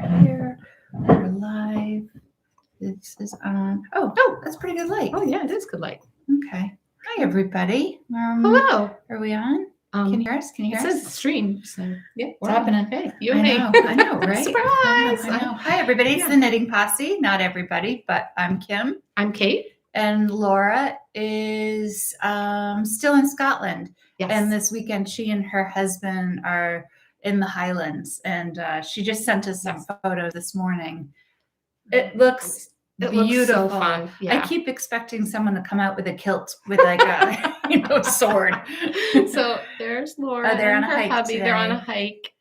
here. We're live. This is on. Oh, that's pretty good light. Oh yeah, it is good light. Okay. Hi everybody. Hello. Are we on? Can you hear us? Can you It hear us? says stream. So yeah, It's happening. Hey, you I and me. know, I know, right? Surprise! I know. Hi everybody. It's the Knitting Posse. Not everybody, but I'm Kim. I'm Kate. And Laura is still in Scotland. Yes. And this weekend, she and her husband are in the Highlands. And she just sent us some photos this morning. It looks beautiful. Looks so fun. Yeah. I keep expecting someone to come out with a kilt with like a sword. So there's Laura. They're on and a her hike hubby. today. They're on a hike.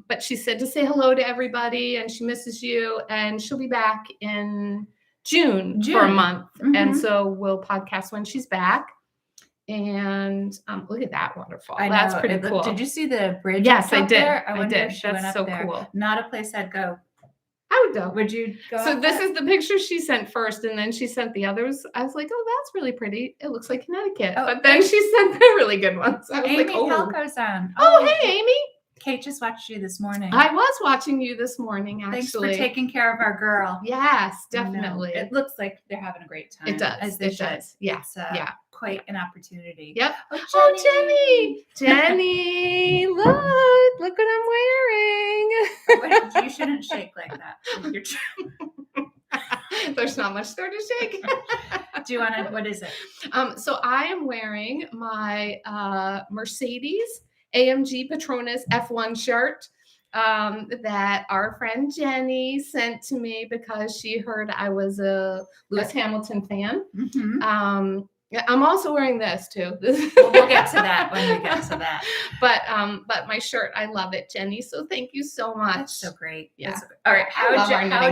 But she said to say hello to everybody, and she misses you, and she'll be back in June. For a month. Mm-hmm. And so we'll podcast when she's back. And look at that waterfall. I know. That's pretty cool. Did you see the bridge? Yes, I did. There? I wonder did. if she went That's up so there. cool. Not a place I'd go. I would go. Would you go? So this is the picture she sent first, and then she sent the others. I was like, oh, that's really pretty. It looks like Connecticut. Oh, but then she sent the really good ones. I was Amy like, oh. Pelko's on. Oh, hey, Amy. Kate just watched you this morning. I was watching you this morning, actually. Thanks for taking care of our girl. Yes, definitely. It looks like they're having a great time. It does. As they should. Does. Yeah. It's yeah. quite an opportunity. Yep. Oh, Jenny. Look what I'm wearing. You shouldn't shake like that. There's not much there to shake. Do you want to, what is it? So I am wearing my Mercedes AMG Patronus F1 shirt that our friend Jenny sent to me because she heard I was a Lewis Hamilton fan. Mm-hmm. I'm also wearing this too. We'll get to that when we get to that. But my shirt, I love it, Jenny. So thank you so much. That's so great. Yeah. All right. How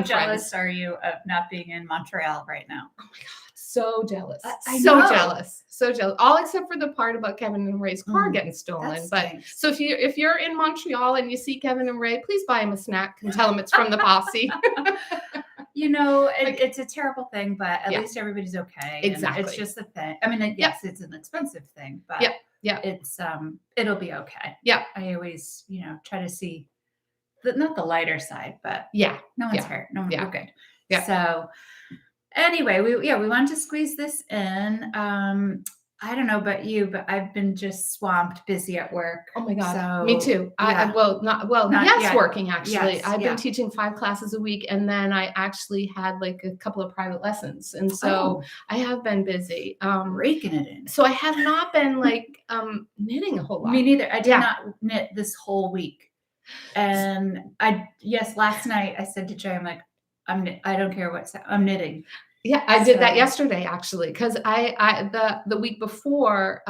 jealous friends. are you of not being in Montreal right now? Oh my God. So jealous. I so know. jealous. So jealous. All except for the part about Kevin and Ray's car getting stolen. But so if you're in Montreal and you see Kevin and Ray, please buy him a snack and tell him it's from the Posse. You know, it's a terrible thing, but at least everybody's okay. Exactly. It's just a thing. I mean, yes, it's an expensive thing, but it's it'll be okay. Yeah. I always, try to see not the lighter side, but no one's hurt. No one's good. Yeah. So anyway, we wanted to squeeze this in. I don't know about you, but I've been just swamped, busy at work. Oh my God. So, me too. Working actually. Yes, I've been teaching 5 classes a week, and then I actually had like a couple of private lessons. And so I have been busy. Raking it in. So I have not been like knitting a whole lot. Me neither. I did not knit this whole week. And last night I said to Jay, I'm like, I don't care I'm knitting. Yeah, I did that yesterday actually, because the week before,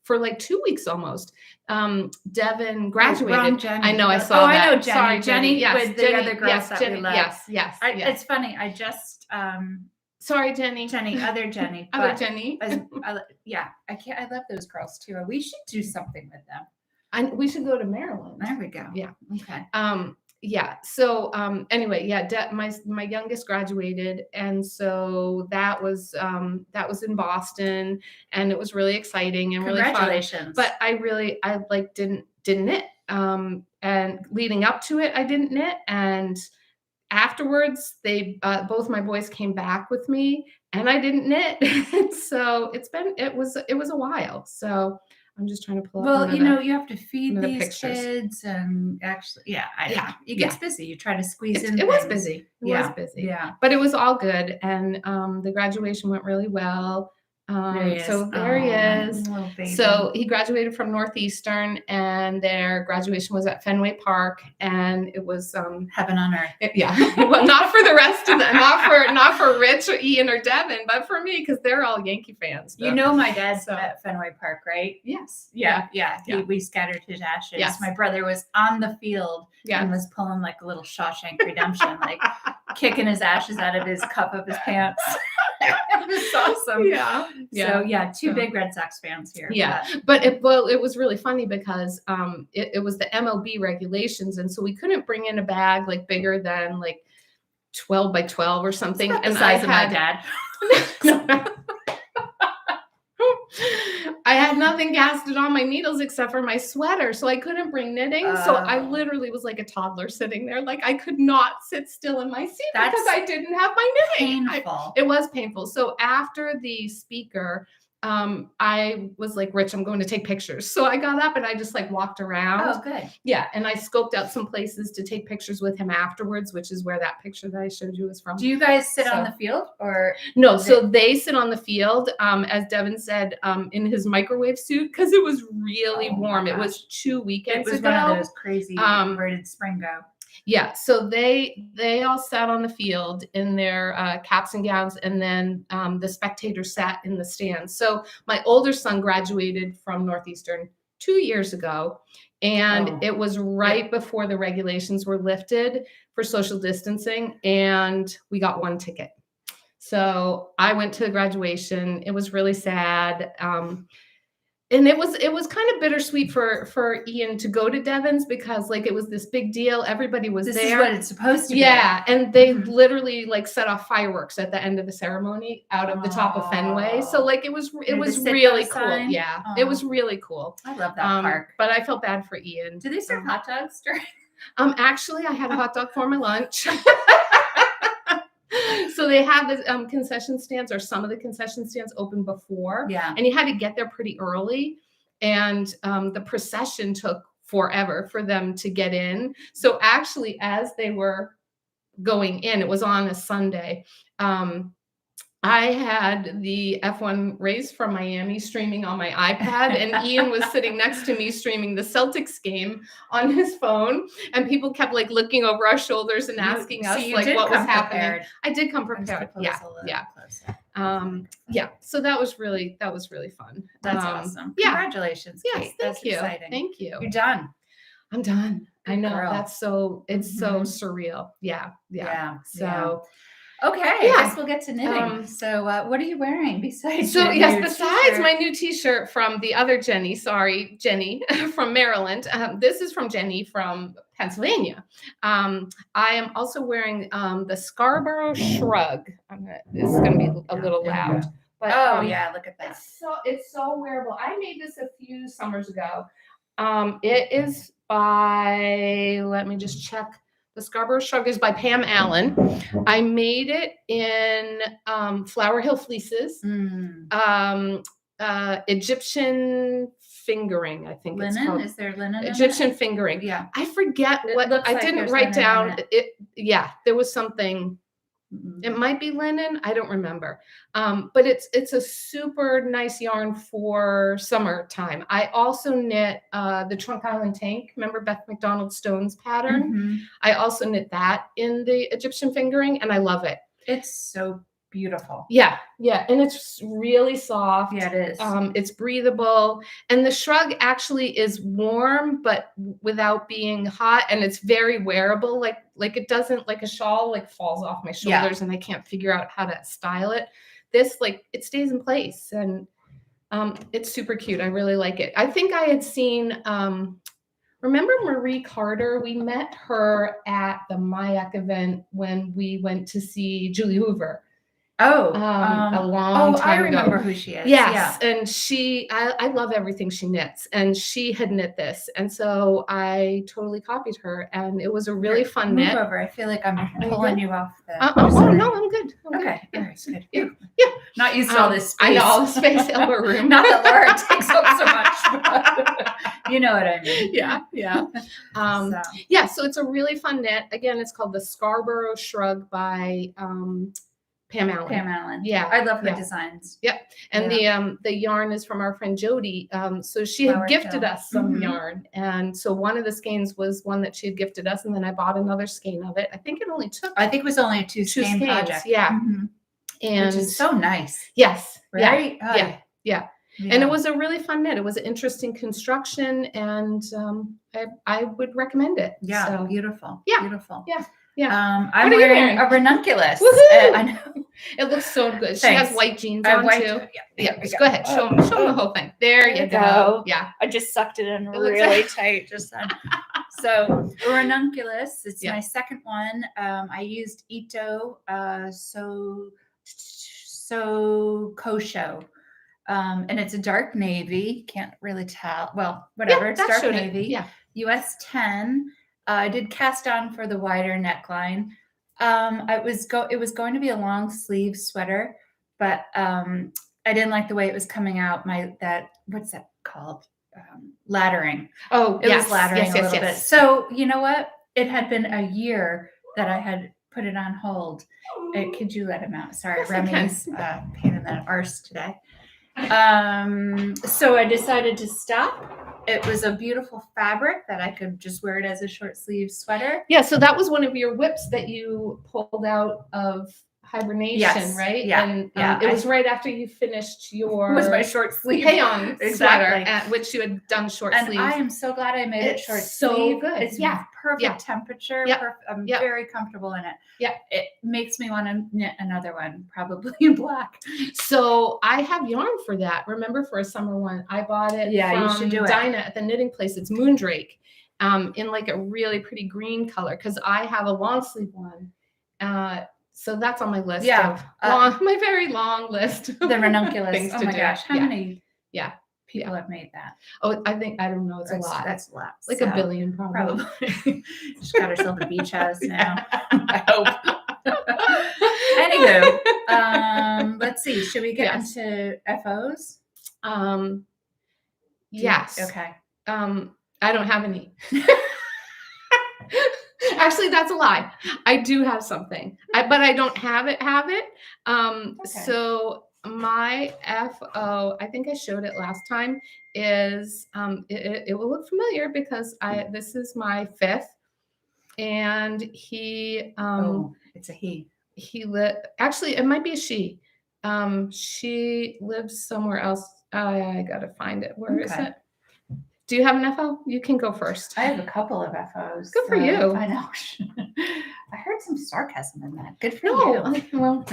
for like 2 weeks almost, Devin graduated. I know, I saw that. I know Jenny. Sorry, Jenny yes, with the other girls that we love. Yes. It's funny. I just sorry, Jenny. Other Jenny. Other Jenny. I can't. I love those girls too. We should do something with them. We should go to Maryland. There we go. Yeah. Okay. So anyway, my youngest graduated, and so that was in Boston, and it was really exciting and really fun. Congratulations. But I didn't knit. And leading up to it, I didn't knit, and afterwards they both my boys came back with me, and I didn't knit. So it was a while. So I'm just trying to pull up. Well, you have to feed these kids, and actually, it gets busy. You try to squeeze in. It was busy. It was busy. Yeah, but it was all good, and the graduation went really well. There he is. So he graduated from Northeastern, and their graduation was at Fenway Park, and it was heaven on earth. Well, not for the rest of them, not for Rich or Ian or Devin, but for me, because they're all Yankee fans. So. My dad's at Fenway Park, right? Yes. Yeah. We scattered his ashes. Yes. My brother was on the field and was pulling like a little Shawshank Redemption, like kicking his ashes out of his cup of his pants. It was awesome. Yeah. So two big Red Sox fans here. Yeah. But it was really funny because it was the MLB regulations, and so we couldn't bring in a bag like bigger than like 12 by 12 or something. And the size of my dad. I had nothing casted on my needles except for my sweater, so I couldn't bring knitting. So I literally was like a toddler sitting there. Like I could not sit still in my seat because I didn't have my knitting. Painful. It was painful. So after the speaker, I was like, Rich, I'm going to take pictures. So I got up and I just like walked around. Oh, good. Yeah. And I scoped out some places to take pictures with him afterwards, which is where that picture that I showed you is from. Do you guys sit on the field or? No. So they sit on the field, as Devin said, in his microwave suit, because it was really warm. It was 2 weekends ago. It was one of those crazy, where did spring go? Yeah, so they all sat on the field in their caps and gowns, and then the spectators sat in the stands. So my older son graduated from Northeastern 2 years ago, and it was right before the regulations were lifted for social distancing, and we got one ticket. So I went to the graduation. It was really sad. And it was kind of bittersweet for Ian to go to Devin's because like it was this big deal. Everybody was there. This is what it's supposed to be. Yeah. And they literally like set off fireworks at the end of the ceremony out of the top of Fenway. So like it was really cool. Yeah. It was really cool. I love that park. But I felt bad for Ian. Do they serve hot dogs during? Actually I had a hot dog for my lunch. So they had the concession stands, or some of the concession stands, open before. Yeah. And you had to get there pretty early. And the procession took forever for them to get in. So actually, as they were going in, it was on a Sunday. I had the F1 race from Miami streaming on my iPad, and Ian was sitting next to me streaming the Celtics game on his phone. And people kept like looking over our shoulders and asking us like what was happening. I did come prepared. Yeah. Yeah. So that was really fun. That's awesome. Congratulations, Kate. Yes, thank you. Exciting. Thank you. You're done. I'm done. Good I know. girl. That's so surreal. Yeah. So. Okay, I guess we'll get to knitting. So what are you wearing besides my new t-shirt from the other Jenny, Jenny from Maryland. This is from Jenny from Pennsylvania. I am also wearing the Scarborough Shrug. This is going to be a little loud. But, look at that. It's so wearable. I made this a few summers ago. It is by, let me just check. The Scarborough Shrug is by Pam Allen. I made it in Flower Hill fleeces, Egyptian fingering, I think linen? It's called. Is there linen? Egyptian fingering. Yeah. I forget what, I didn't write down. There was something. It might be linen. I don't remember. But it's a super nice yarn for summertime. I also knit the Trunk Island Tank. Remember Beth McDonald Stone's pattern? Mm-hmm. I also knit that in the Egyptian fingering, and I love it. It's so beautiful. Yeah. And it's really soft. Yeah, it is. It's breathable. And the shrug actually is warm, but without being hot. And it's very wearable. Like it doesn't, like a shawl, like falls off my shoulders and I can't figure out how to style it. This, like, it stays in place. And it's super cute. I really like it. I think I had seen, remember Marie Carter? We met her at the Myak event when we went to see Julie Hoover. A long time ago. I remember who she is. Yes. Yeah. And I love everything she knits, and she had knit this. And so I totally copied her, and it was a really fun knit. Over. I feel like I'm pulling you off the. No, I'm good. Okay. Yeah. Good. Yeah. Not used to all this space. I know, all the space in our room. Not that Laura takes up so much, but you know what I mean. Yeah. So it's a really fun knit. Again, it's called the Scarborough Shrug by Pam Allen. Yeah. I love her designs. Yep. And the yarn is from our friend Jody. So she had gifted us some yarn. And so one of the skeins was one that she had gifted us. And then I bought another skein of it. I think it was only a two skein project. Yeah. Mm-hmm. And which is so nice. Yes. Right? Yeah. And it was a really fun knit. It was an interesting construction, and I would recommend it. Yeah. So, beautiful. Yeah. Beautiful. Yeah. I'm wearing a ranunculus. I know. It looks so good. Thanks. She has white jeans on too. Yeah. Go ahead. Show them the whole thing. There you go. Yeah. I just sucked it in really tight just then. So ranunculus. It's my second one. I used Ito so Kosho. And it's a dark navy. Can't really tell. Well, whatever. It's dark navy. Yeah. US 10. I did cast on for the wider neckline. It was going to be a long sleeve sweater, but I didn't like the way it was coming out. What's that called? Laddering. Oh, it was laddering a little bit. So you know what? It had been a year that I had put it on hold. Could you let him out? Sorry, yes, Remy's pain in the arse today. So I decided to stop. It was a beautiful fabric that I could just wear it as a short sleeve sweater. Yeah, so that was one of your whips that you pulled out of hibernation, right? Yeah. And it was right after you finished your was my short sleeve Hayon exactly. sweater, at which you had done short and sleeve. I am so glad I made it short so sleeve. good. It's perfect temperature. I'm very comfortable in it. Yeah. It makes me want to knit another one, probably in black. So I have yarn for that. Remember, for a summer one, I bought it you should do Dinah at the knitting place. It's Moondrake, in like a really pretty green color, because I have a long sleeve one. So that's on my list. My very long list. The Ranunculus. Things oh to my do. gosh, how many? Yeah. People have made that. Oh, I don't know. It's a lot. That's a lot. Like a billion, probably. She's got herself a beach house now. I hope. Anywho, let's see. Should we get into FOs? Yes. Okay. I don't have any. Actually, that's a lie. I do have something, but I don't have it. So my FO, I think I showed it last time, is it will look familiar because this is my 5th, and he it's a he. Actually, it might be a she. She lives somewhere else. I gotta find it. Where is it? Do you have an FO? You can go first. I have a couple of FOs. Good for you. I know. I heard some sarcasm in that. Good for you. Well,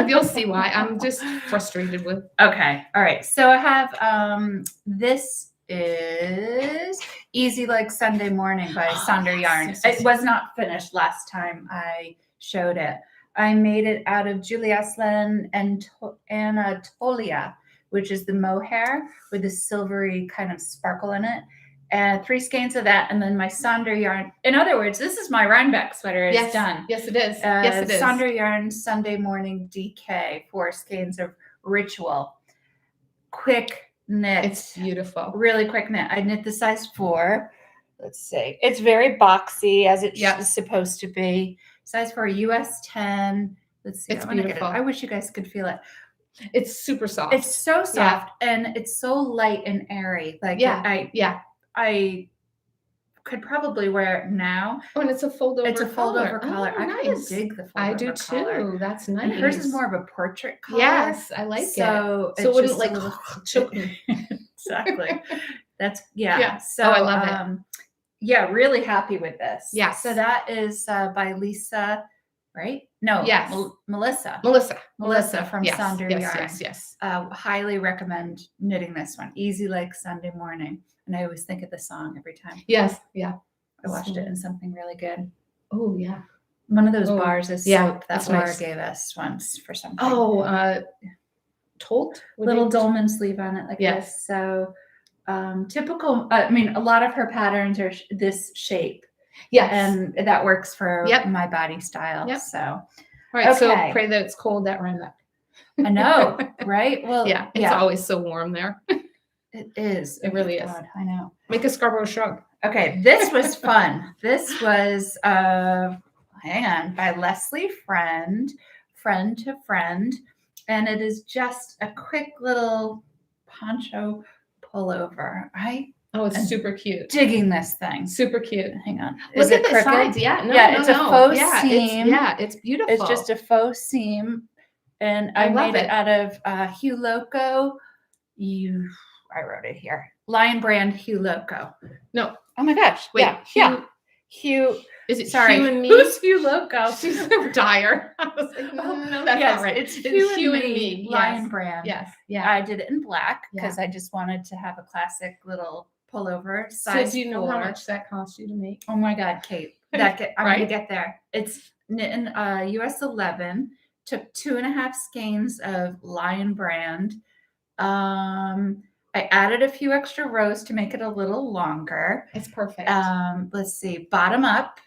you'll see why. I'm just frustrated with. Okay. All right. So I have this is Easy Like Sunday Morning by Sonder Yarn. It was not finished last time I showed it. I made it out of Juliaslin and Anatolia, which is the mohair with the silvery kind of sparkle in it. And 3 skeins of that, and then my Sonder yarn. In other words, this is my Rhinebeck sweater. It's done. Yes, it is. Yes, it is. Sonder yarn Sunday Morning DK, 4 skeins of Ritual. Quick knit. It's beautiful. Really quick knit. I knit the size 4. Let's see. It's very boxy, as it is supposed to be. Size 4, US 10. Let's see. It's beautiful. I wish you guys could feel it. It's super soft. It's so soft, and it's so light and airy. Like I could probably wear it now. Oh, and it's a fold over. It's a fold over collar. Oh, I kind of dig the fold over collar. I do too. That's nice. And hers is more of a portrait collar. Yes, I like it. So it wouldn't like choke me. Exactly. That's So I love it. Really happy with this. Yeah. So that is by Lisa. Right? No. Yes. Melissa from Sonder Yarn. Yes. Highly recommend knitting this one. Easy Like Sunday Morning. And I always think of the song every time. Yes. Yeah. I watched it in something really good. Oh, yeah. One of those bars is soap that Laura nice. Gave us once for something. Oh, Tolt? Little dolman sleeve on it like this. So typical. I mean, a lot of her patterns are this shape. Yes. And that works for my body style. Yep. So, all right. So pray that it's cold at Rhinebeck. I know, right? Well, it's always so warm there. It is. It really is. I know. Make a Scarborough shrug. Okay. This was fun. This was, by Leslie Friend to Friend. And it is just a quick little poncho pullover, right? Oh, it's super cute. Digging this thing. Super cute. Hang on. Look at the sides. Yeah. It's a faux seam. It's beautiful. It's just a faux seam. And I made it out of Hugh Loco. I wrote it here. Lion brand Hugh Loco. No. Oh my gosh. Wait. Hugh. Is it sorry? Hugh and me? Who's Hugh Loco? She's a dyer. I was like, no, that's not right. It's Hugh and me. Lion brand. Yes. Yeah. I did it in black because I just wanted to have a classic little pullover. So do you know how much that cost you to make? Oh my God, Kate. I'm going to get there. It's knit in US 11. Took 2.5 skeins of Lyon brand. I added a few extra rows to make it a little longer. It's perfect. Let's see, bottom up,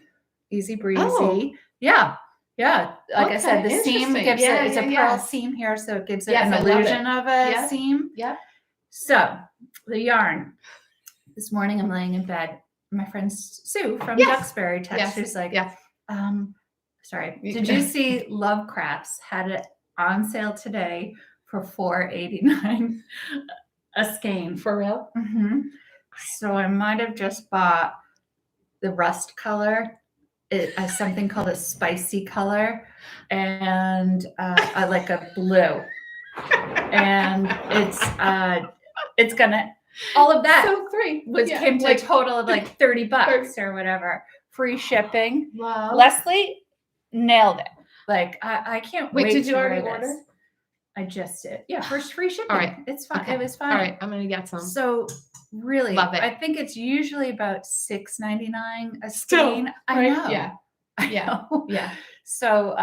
easy breezy. Oh. Yeah. Like I said, the Okay, seam interesting. gives Yeah, it's yeah, a pearl yeah. seam here, so it gives it Yes, an I love illusion it. of a Yeah. seam. Yeah. So the yarn. This morning I'm laying in bed. My friend Sue from Yes. Duxbury texted. Yes. She's like, Yes. Sorry, did you see Love Crafts had it on sale today for $4.89 a skein? For real? Mm-hmm. So I might have just bought the rust color, something called a spicy color, and like a blue, and it's gonna all of that. So three came to a total of like $30 or whatever, free shipping. Wow. Leslie nailed it. Like I can't wait. Wait, did you to already wear this. order? I just did. Yeah, first free shipping. All right. It's fine. Okay. It was fine. All right, I'm gonna get some. So really, love it. I think it's usually about $6.99 a Still, skein. I right? know. Yeah. I Yeah. know. Yeah. So,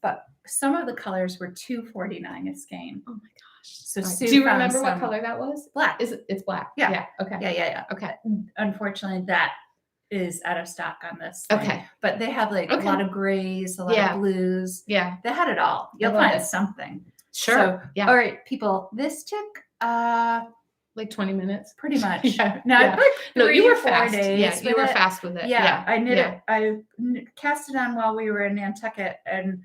but some of the colors were $2.49 a skein. Oh my gosh. So All right. Sue Do you found remember what some color that was? black. It's black. Yeah. Yeah. Okay. Yeah. Okay. Unfortunately, that is out of stock on this thing. Okay. But they have like a lot of grays, a lot Yeah. of blues. Yeah. They had it all. You'll love find it. something. Sure. So, Yeah. all right, people, this took like 20 minutes. pretty much. Yeah. No, Yeah. like No, you 3 were or 4 fast. days Yeah, you with were it. fast with it. Yeah, I knit yeah. it. I cast it on while we were in Nantucket, and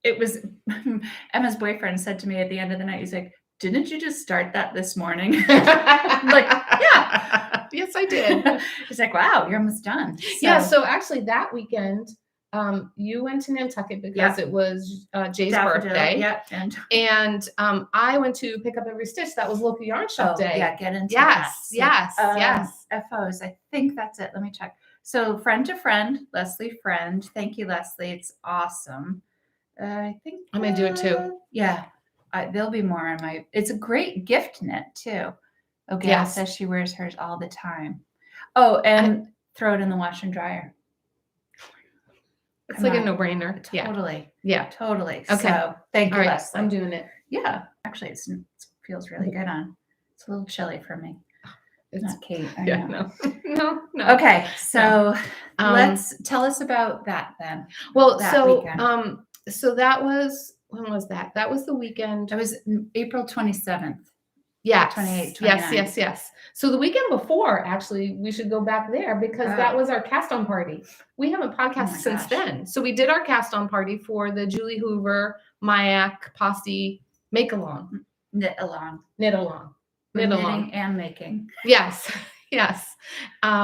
it was Emma's boyfriend said to me at the end of the night, he's like, "Didn't you just start that this morning?" I'm like, yeah. Yes, I did. He's like, "Wow, you're almost done." Yeah. So actually, that weekend, you went to Nantucket because it was Jay's birthday. Yeah, and I went to pick up every stitch. That was local yarn shop day. Yeah, get into that. Yes. FOs. I think that's it. Let me check. So friend to friend, Leslie friend. Thank you, Leslie. It's awesome. I think I'm gonna do it too. Yeah, there'll be more on my. It's a great gift knit too. Okay, Yes. says she wears hers all the time. Oh, and throw it in the wash and dryer. It's like a no-brainer. Totally. Yeah. Totally. Okay. So thank you, All right, Leslie. I'm doing it. Yeah. Actually, it feels really good on. It's a little chilly for me. It's Not Kate. I yeah. know. No. Okay. So let's tell us about that then. Well, that so weekend. So that was, when was that? That was the weekend. It was April 27th. Yes. 28, 29. Yes. So the weekend before, actually, we should go back there because that was our cast on party. We haven't podcasted since then. So we did our cast on party for the Julie Hoover, Myak, Posse make along. Knit along. Knitting and making. Yes.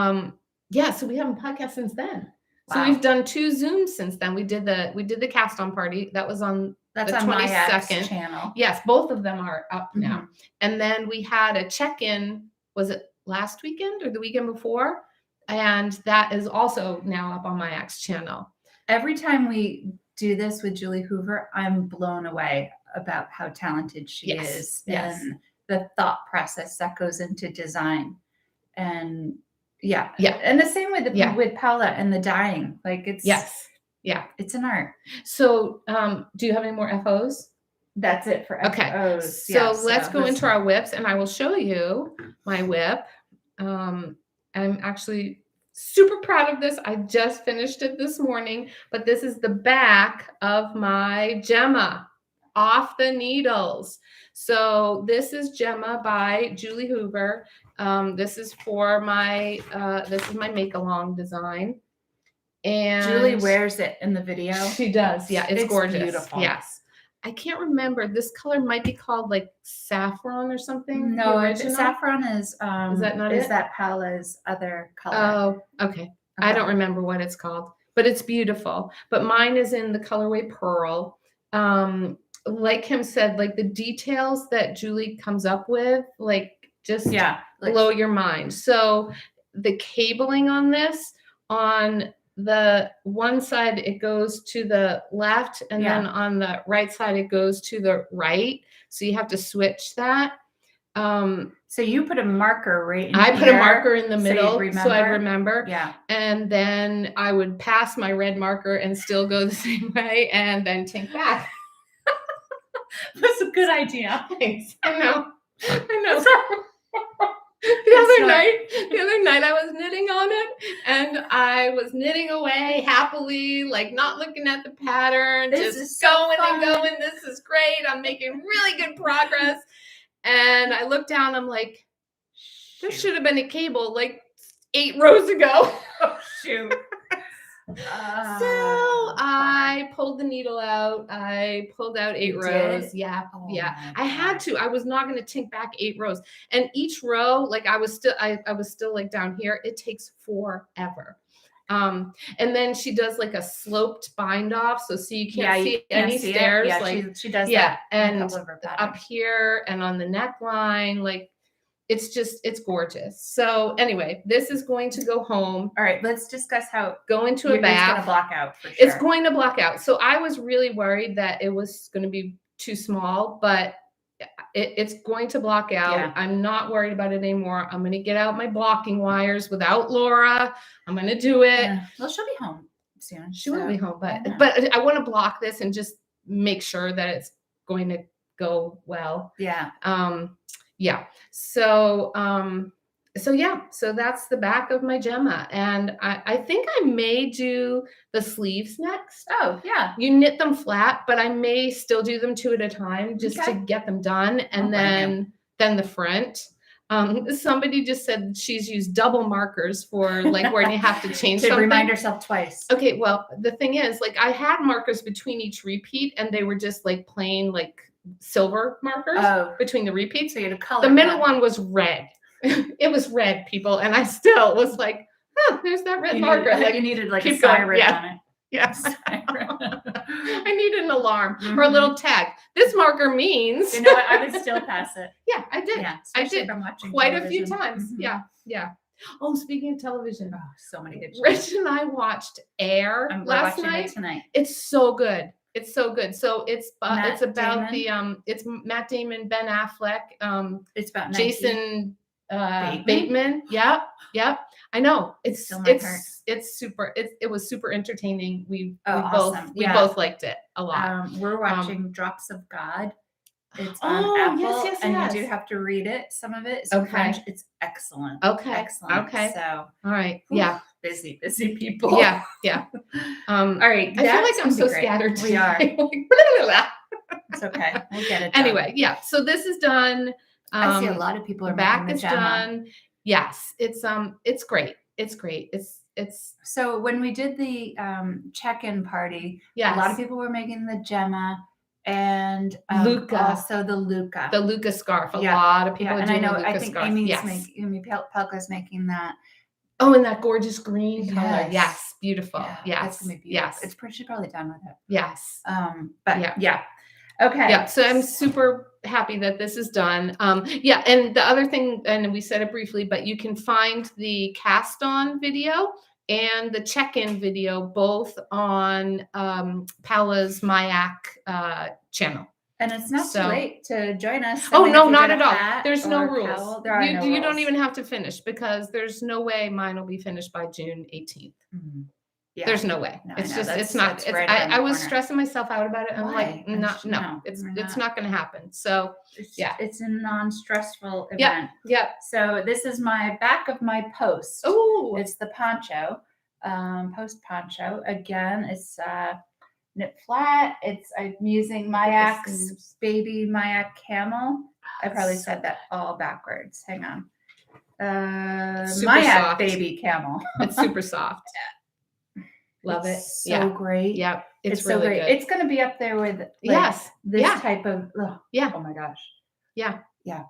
So we haven't podcasted since then. So we've done 2 Zooms since then. We did the cast on party. That was on the 22nd channel. Yes, both of them are up now. Mm-hmm. And then we had a check-in, was it last weekend or the weekend before? And that is also now up on Myak's channel. Every time we do this with Julie Hoover, I'm blown away about how talented she is and the thought process that goes into design. And and the same with Paula and the dyeing. Like it's it's an art. So do you have any more FOs? That's it for FOs. Okay. So let's go into our whips, and I will show you my whip. I'm actually super proud of this. I just finished it this morning, but this is the back of my Gemma off the needles. So this is Gemma by Julie Hoover. This is for my make along design. And Julie wears it in the video. She does. Yeah, it's gorgeous. Beautiful. Yes. I can't remember. This color might be called like saffron or something. No, saffron is that not is it? that Paula's other color. Oh, okay. I don't remember what it's called, but it's beautiful. But mine is in the colorway Pearl. Like Kim said, like the details that Julie comes up with, like just blow your mind. So the cabling on this, on the one side, it goes to the left, and then on the right side, it goes to the right. So you have to switch that. So you put a marker right in I put a marker in the middle so I remember. Yeah. And then I would pass my red marker and still go the same way and then tink back. That's a good idea. Thanks. I know. The other night I was knitting on it, and I was knitting away happily, like not looking at the pattern, This just is so going fun. and going. This is great. I'm making really good progress. And I looked down, I'm like, there should have been a cable like 8 rows ago. Oh, shoot. So I pulled the needle out. I pulled out 8 You rows. did? Yeah. Oh Yeah. my I had God. to. I was not going to tink back 8 rows. And each row, like I was still like down here. It takes forever. And then she does like a sloped bind off. So you can't see any stairs. Yeah, like she does yeah, that. in a and couple of her up patterns. here and on the neckline, like it's gorgeous. So anyway, this is going to go home, All right, let's discuss how go into a it's going to bath. block out for sure. It's going to block out. So I was really worried that it was going to be too small, but it's going to block out. Yeah. I'm not worried about it anymore. I'm going to get out my blocking wires without Laura. I'm going to do it. Yeah. Well, she'll be home soon. She will be home, I know. but I want to block this and just make sure that it's going to go well. Yeah. Yeah. So that's the back of my Gemma. And I think I may do the sleeves next. Oh, yeah. You knit them flat, but I may still do them 2 at a time just to get them done. And then the front. Somebody just said she's used double markers for like where you have to change to something. remind herself twice. Okay, well, the thing is, like I had markers between each repeat and they were just like plain like silver markers between the repeats. So you had a color. The middle one was red. It was red, people, and I still was like, "Oh, there's that red marker." You needed like a keep going. siren on it. Yeah. I needed an alarm or a Mhm. little tag. This marker means. You know what? I would still pass it. Yeah, I did. Yeah, I especially did if I'm watching quite a few television. times. Mhm. Yeah. Oh, speaking of television, Oh, so many good shows. Rich and I watched Air We're last watching night. it tonight. It's so good. It's so good. So it's Matt about Damon. it's Matt Damon, Ben Affleck, It's about Nike. Jason Bateman? Bateman. Yep. I know. It's Still my heart. it's super. It was super entertaining. We awesome. we Yeah. both liked it a lot. We're watching Drops of God. It's Oh, on Apple, yes, and yes. you do have to read it. Some of it is in Okay. French. It's excellent. Okay. Excellent. Okay. So, All right. whew, Yeah. busy people. Yeah. All right. I feel like that's I'm gonna so be great. scattered. We are. Like, blah, blah, blah. It's okay. We'll get it done. Anyway, yeah. So this is done. I see a lot of people The are back making is the Gemma. done. Yes, it's great. It's great. It's So when we did the check-in party, yes. a lot of people were making the Gemma and Luca. also the Luca. The Luca scarf. A Yeah. lot of people are and I doing know. the Luca I think scarf. Amy Yes. Pelka's making that. Oh, and that gorgeous green color. Yes. Yes, beautiful. Yeah, Yes, that's gonna be beautiful. yes, She's probably done with it. yes. But Yeah. yeah. Okay. Yeah, so I'm super happy that this is done. Yeah, and the other thing, and we said it briefly, but you can find the cast on video and the check-in video both on Paula's Myak channel. And it's not too late to join us. Oh, I mean, no, if you not get at a all. hat There's or no a rules. cowl, there are no You don't rules. even have to finish because there's no way mine will be finished by June 18th. Mhm. Yeah. There's no way. No, it's no, just, that's- it's not, that's it's, right around the I was corner. stressing myself out about it. I'm like, Why? no, it's we're not going to happen. So yeah. It's a non-stressful event. yeah, yeah. So this is my back of my post. Oh, It's the poncho, post poncho. Again, it's knit flat. I'm using Myak's baby Myak camel. I probably said that all backwards. Hang on. Super Myak soft. baby camel. it's super soft. Love it. It's so Yeah. great. Yeah. It's really so great. good. It's going to be up there with like, Yes. this Yeah. type of. Yeah. Oh my gosh. Yeah. Yeah.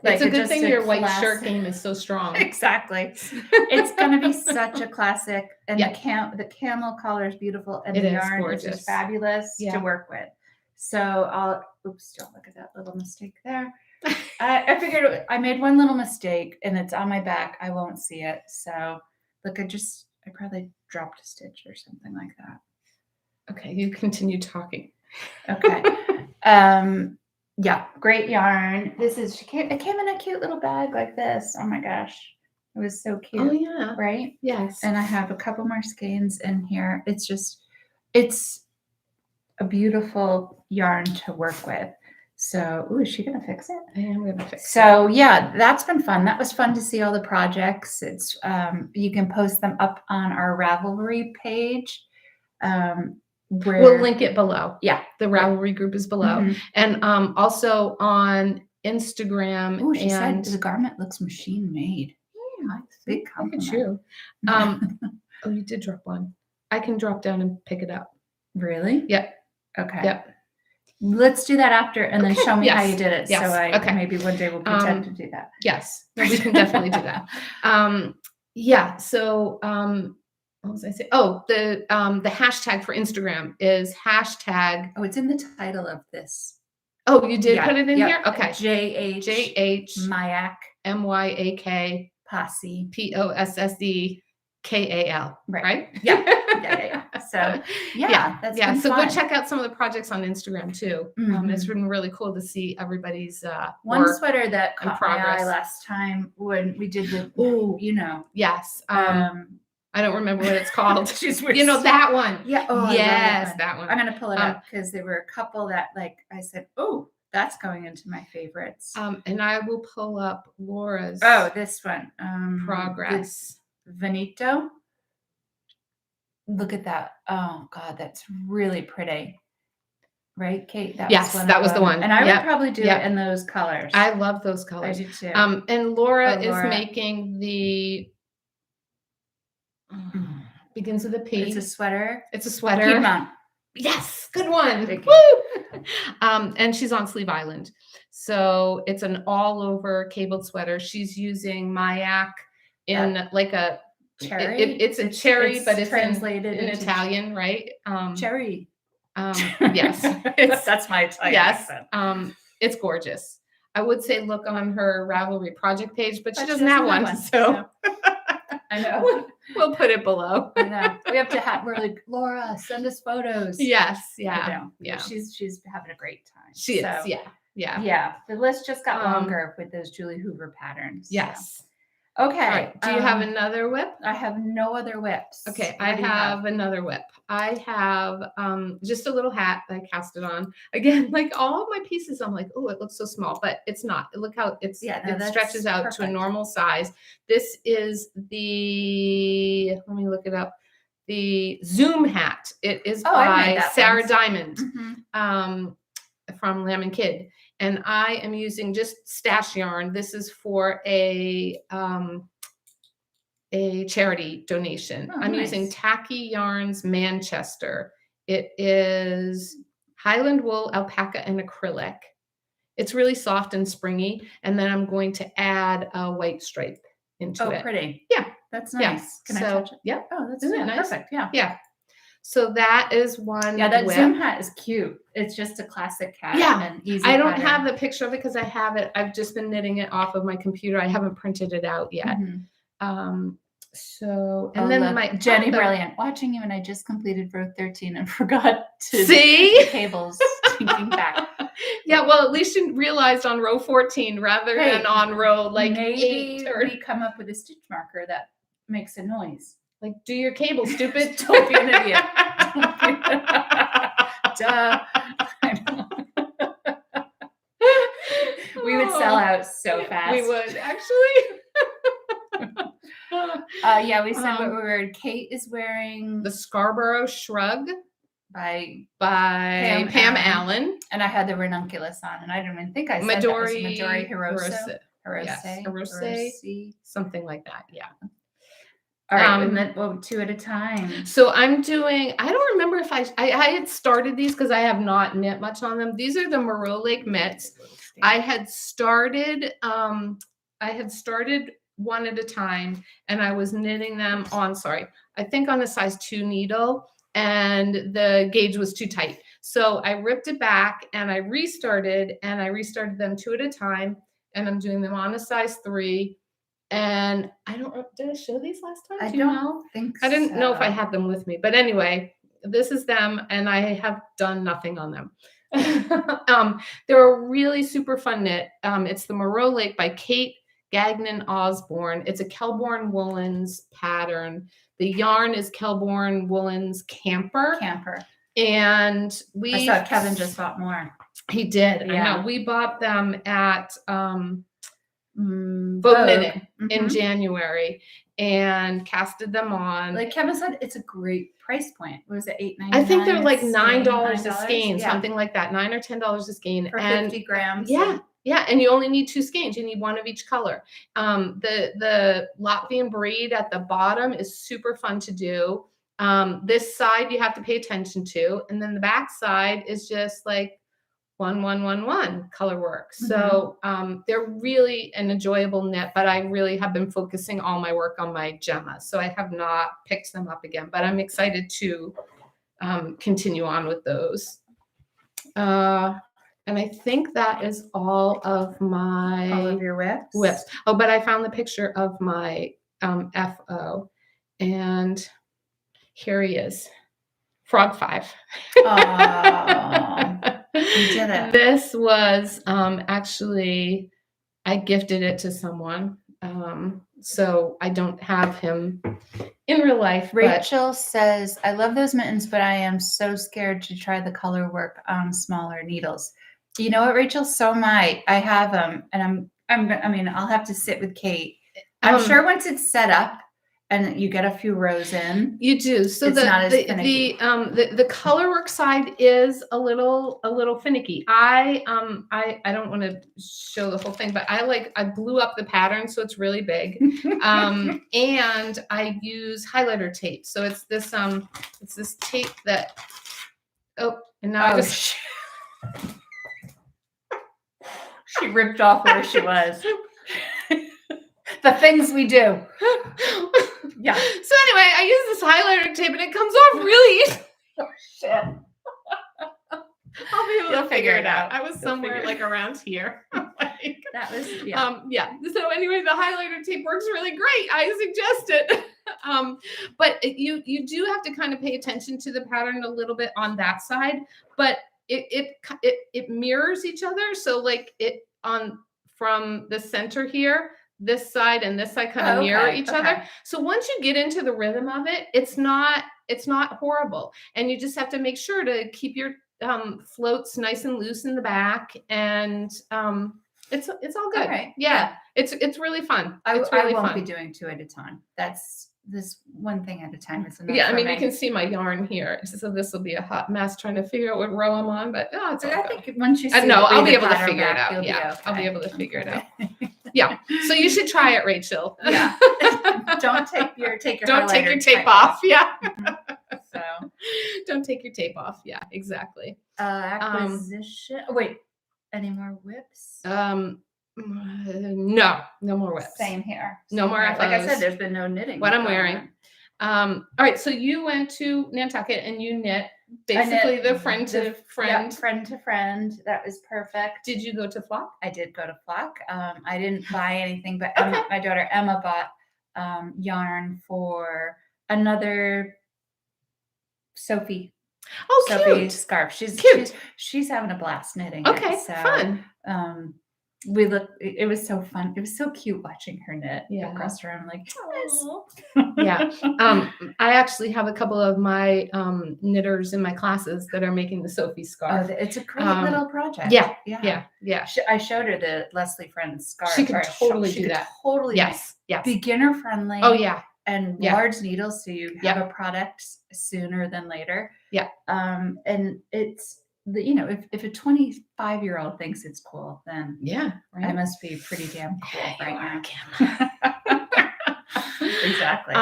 It's a good just thing a your white classic- shirt game is so strong. Exactly. It's going to be such a classic. And Yeah. the camel color is beautiful. And It the is yarn is gorgeous. just fabulous Yeah. to work with. So oops, don't look at that little mistake there. I figured I made one little mistake and it's on my back. I won't see it. So look, I probably dropped a stitch or something like that. Okay. You continue talking. Okay. Yeah, great yarn. It came in a cute little bag like this. Oh my gosh. It was so cute. Oh yeah. Right? Yes. And I have a couple more skeins in here. It's a beautiful yarn to work with. So, ooh, is she gonna fix it? I am gonna fix it. So yeah, that's been fun. That was fun to see all the projects. It's you can post them up on our Ravelry page. Where We'll link it below. Yeah, The Ravelry group is below. Mhm. And also on Instagram. Oh, she and said the garment looks machine made. Yeah, Big look at compliment. you. Oh, you did drop one. I can drop down and pick it up. Really? Yep. Okay. Yep. Let's do that after, and then Okay, show me how yes, you did it. yes, So okay. maybe one day we'll pretend to do that. Yes, no, we can definitely do that. Yeah. So what was I saying? Oh, the hashtag for Instagram is hashtag. Oh, it's in the title of this. Oh, you did Yeah, put it in yep. here? Okay. JH Myak Myak Posse. POSSEKAL. Right? Yeah. So that's been So fun. go check out some of the projects on Instagram too. It's been really cool to see everybody's one work sweater that and caught my eye progress. last time when we did the Yes. I don't remember what it's called. She's that one. Yeah. Oh, yes, that one. I'm gonna pull it up because there were a couple that I said, oh, that's going into my favorites. And I will pull up Laura's. Oh, this one. Progress. Veneto. Look at that. Oh God, that's really pretty. Right, Kate? That was the one. And I would probably do it in those colors. I love those colors. I do too. And Laura is making the begins with a P. It's a sweater. It's a sweater. Piedmont. Yes, good one. Woo! And she's on Sleeve Island. So it's an all over cabled sweater. She's using Myak in like a cherry. It's a cherry, but it's translated in Italian, right? Cherry. Yes. That's my Italian accent. It's gorgeous. I would say look on her Ravelry project page, but she doesn't have one. So I know. We'll put it below. I know. We have to have. We're like, Laura, send us photos. Yes. Yeah. I know. Yeah. She's having a great time. She is. Yeah. Yeah. The list just got longer with those Julie Hoover patterns. Yes. So. Okay. All right. Do you have another whip? I have no other whips. Okay. I have another whip. I have just a little hat that I cast it on. Again, like all of my pieces, I'm like, oh, it looks so small, but it's not. Look how it stretches out to a normal size. This is let me look it up. The Zoom hat. It is by Sarah Diamond from Lamb and Kid. And I am using just stash yarn. This is for a charity donation. I'm using Tacky Yarns Manchester. It is Highland wool, alpaca, and acrylic. It's really soft and springy. And then I'm going to add a white stripe into it. Oh, pretty. Yeah. That's nice. Can I touch it? Yeah. Oh, that's Isn't it nice? Perfect. Yeah. Yeah. So that is one. Yeah, that whip. Zoom hat is cute. It's just a classic hat. Yeah. And easy I don't pattern. have the picture of it because I have it. I've just been knitting it off of my computer. I haven't printed it out yet. So, and then my Jenny Brilliant watching you, and I just completed row 13 and forgot to see the cables tinking back. Yeah, well, at least you realized on row 14 rather than on row like maybe 8 or we come up with a stitch marker that makes a noise. Like, do your cable, stupid. Don't be an idiot. Duh. I know. We would sell out so fast. We would actually. Yeah, we said what we were. Kate is wearing the Scarborough Shrug by Pam Allen. And I had the Ranunculus on, and I don't even think I said Midori, that was Midori Hirose. Yes, Hirose, something like that. Yeah. All right, and then 2 at a time. So I'm doing. I don't remember if I had started these because I have not knit much on them. These are the Moreau mitts. I had started one at a time, and I was knitting them on. I think on a size 2 needle, and the gauge was too tight. So I ripped it back and I restarted them 2 at a time, and I'm doing them on a size 3. And did I show these last time? I don't think so. I didn't know if I had them with me, but anyway, this is them, and I have done nothing on them. They're a really super fun knit. It's the Moreau Lake by Kate Gagnon Osborne. It's a Kelborn Woolens pattern. The yarn is Kelborn Woolens Camper. And I saw Kevin just bought more. He did. Yeah. I know. We bought them at Vogue Vogue. Knitting in January and casted them on. Like Kevin said, it's a great price point. What was it, $8.99? I think they're like $9 a skein, Yeah. something like that, $9 or $10 a skein. For and 50 grams. Yeah. Yeah, and you only need 2 skeins. You need one of each color. The Latvian braid at the bottom is super fun to do. This side you have to pay attention to, and then the back side is just like 1, 1, 1, 1 color work. So they're really an enjoyable knit, but I really have been focusing all my work on my gemmas. So I have not picked them up again, but I'm excited to continue on with those. And I think that is all of your whips. Oh, but I found the picture of my FO, and here he is, Frog 5. Oh, you did it. This was actually, I gifted it to someone, so I don't have him in real life. Rachel says, I love those mittens, but I am so scared to try the color work on smaller needles. You know what, Rachel? So am I. I have them, and I'll have to sit with Kate. I'm sure once it's set up and you get a few rows in, you do. So it's not as finicky. The color work side is a little finicky. I don't want to show the whole thing, but I blew up the pattern so it's really big, and I use highlighter tape. So it's this tape that. Oh, and now she ripped off where she was. The things we do. Yeah. So anyway, I use this highlighter tape and it comes off really easy. Oh, shit. I'll be able to figure it out. I was You'll somewhere like around here. That was, yeah. So anyway, the highlighter tape works really great. I suggest it. But you do have to kind of pay attention to the pattern a little bit on that side, but it mirrors each other. So like from the center here, this side and this side kind of mirror each other. So once you get into the rhythm of it, it's not horrible. And you just have to make sure to keep your floats nice and loose in the back, and it's all good. Right. Yeah. It's really fun. I really won't fun. be doing 2 at a time. That's this one thing at a time. Is enough. Yeah, I mean, me. you can see my yarn here. So this will be a hot mess trying to figure out what row I'm on, but it's all I good. think once you see I'll be able to pattern figure it back, out. Yeah, okay. I'll be able to figure it out. Yeah. So you should try it, Rachel. Yeah. Don't take your Don't take your tape off. Yeah. So don't take your tape off. Yeah, exactly. Acquisition. Wait, any more whips? No more whips. Same here. No more FOs. Like I said, there's been no knitting. What I'm wearing. All right. So you went to Nantucket and you knit basically the friend to friend. Yep, friend to friend. That was perfect. Did you go to Flock? I did go to Flock. I didn't buy anything, but my daughter Emma bought yarn for another Sophie. Oh, Sophie cute. Scarf. She's cute. She's having a blast knitting. Okay, So, fun. It was so fun. It was so cute watching her knit across the room. Like, yes. Yeah. I actually have a couple of my knitters in my classes that are making the Sophie scarf. Oh, it's a great little project. Yeah. I showed her the Leslie Friends scarf. She could totally do that. Totally. Yes. Beginner friendly. Oh yeah. And large needles, so you have a product sooner than later. Yeah. And it's if a 25-year-old thinks it's cool, then I must be pretty damn cool right now. Exactly.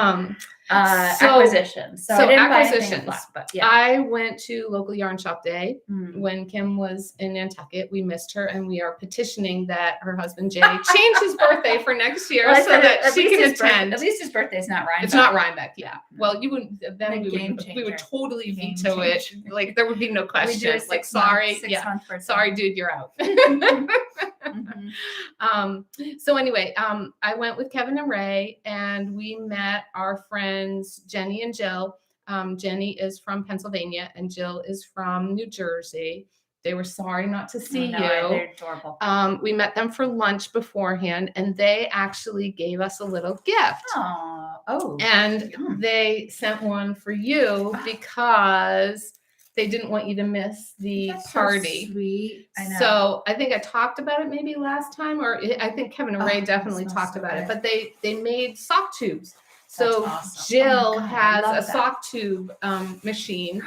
Acquisitions. So I didn't buy anything Flock, but I went to local yarn shop day when Kim was in Nantucket. We missed her, and we are petitioning that her husband Jay change his birthday for next year so that she can attend. At least his birthday is not Rhinebeck. It's not Rhinebeck. Yeah. Well, you wouldn't. Then we would totally veto it. Like there would be no question. Like sorry, sorry, dude, you're out. So anyway, I went with Kevin and Ray, and we met our friends Jenny and Jill. Jenny is from Pennsylvania and Jill is from New Jersey. They were sorry not to see you. They're adorable. We met them for lunch beforehand, and they actually gave us a little gift. Oh. And they sent one for you because they didn't want you to miss the That's party. So sweet. I know. So I think I talked about it maybe last time, or I think Kevin and Ray definitely talked so about good. it. But they made sock tubes. So awesome. Jill God, I has love a that. sock tube machine,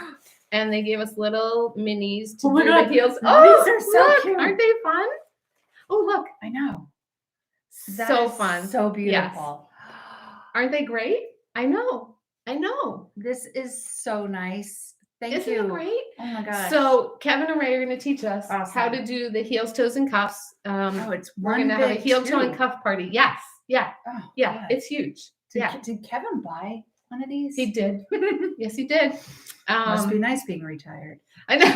and they gave us little minis to Oh my do God, the heels. these Oh, are so look, cute. aren't they fun? Oh, look, I know. That so is fun, so beautiful. aren't they great? I know. This is so nice. Thank Isn't you. it great? Oh my gosh. So Kevin and Ray are going to teach us Awesome. how to do the heels, toes, and cuffs. It's We're one going to have a big heel, toe, and tube. cuff party. Yes. Yeah. Oh, Yeah. God. It's huge. Did Kevin buy one of these? He did. Yes, he did. Must be nice being retired. I know.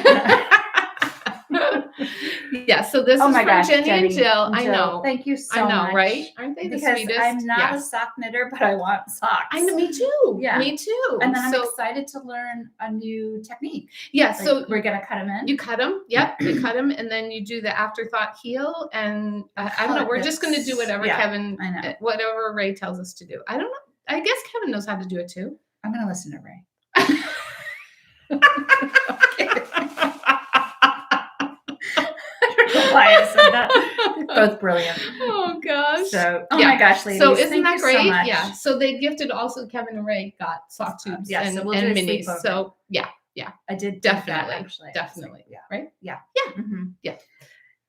Yeah. So this is for Jenny and Jill. I know. Thank you so much. I know, right? Aren't they the sweetest? Because I'm not a sock knitter, but I want socks. I know. Me too. Yeah. Me too. And then I'm excited to learn a new technique. Yeah. Like, so we're gonna cut them in. You cut them. Yep. You cut them, and then you do the afterthought heel. And I don't know. We're just going to do whatever Kevin, whatever Ray tells us to do. I don't know. I guess Kevin knows how to do it too. I'm going to listen to Ray. Why I said that. Both brilliant. Oh gosh. So, my gosh, ladies. So isn't thank that you great? So much. Yeah. So they gifted also Kevin and Ray got sock tubes and, so we'll and do a minis. sleepover. So yeah. I did Definitely. that, actually. Definitely. Yeah. Right? Yeah. Yeah. Mm-hmm. Yeah.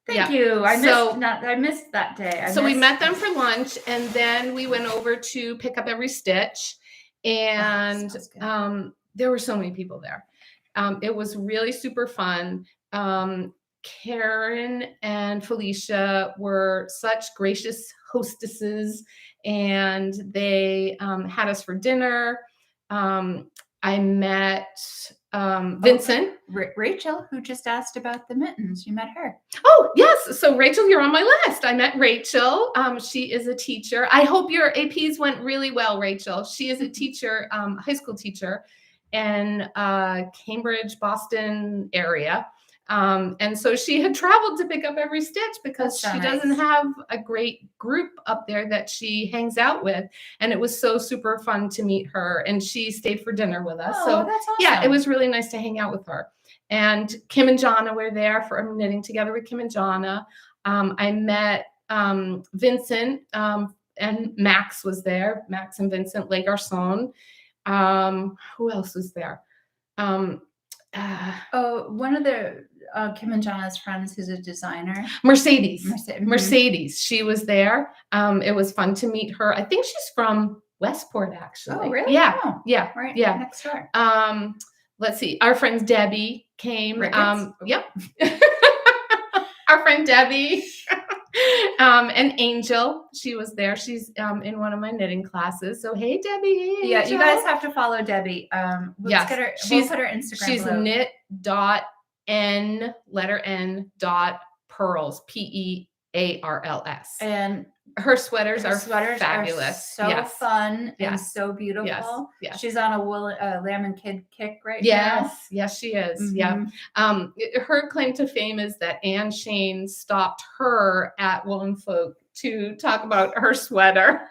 Thank you. I missed that day. We met them for lunch, and then we went over to pick up every stitch. And there were so many people there. It was really super fun. Karen and Felicia were such gracious hostesses, and they had us for dinner. I met Vincent. Rachel, who just asked about the mittens. You met her. Oh, yes. So Rachel, you're on my list. I met Rachel. She is a teacher. I hope your APs went really well, Rachel. She is a teacher, high school teacher in Cambridge, Boston area. And so she had traveled to pick up every stitch because she doesn't have a great group up there that she hangs out with. And it was so super fun to meet her. And she stayed for dinner with us. Oh, that's awesome. Yeah, it was really nice to hang out with her. And Kim and Jonna were there for knitting together with Kim and Jonna. I met Vincent and Max was there. Max and Vincent, Le Garcon. Who else was there? One of the Kim and Jonna's friends who's a designer. Mercedes. She was there. It was fun to meet her. I think she's from Westport, actually. Oh, really? Yeah. Oh, yeah. Right. Yeah. Next door. Let's see. Our friend Debbie came. Ricketts? Yep. Our friend Debbie. And Angel, she was there. She's in one of my knitting classes. So hey, Debbie. Hey, yeah, Angel. you guys have to follow Debbie. Let's get her. We'll put her Instagram. She's below. knit.n pearls PEARLS. And her sweaters are fabulous. So fun and so beautiful. Yes. She's on a lamb and kid kick right now. Yes, she is. Mm-hmm. Yeah. Her claim to fame is that Anne Shane stopped her at Woolen Folk to talk about her sweater.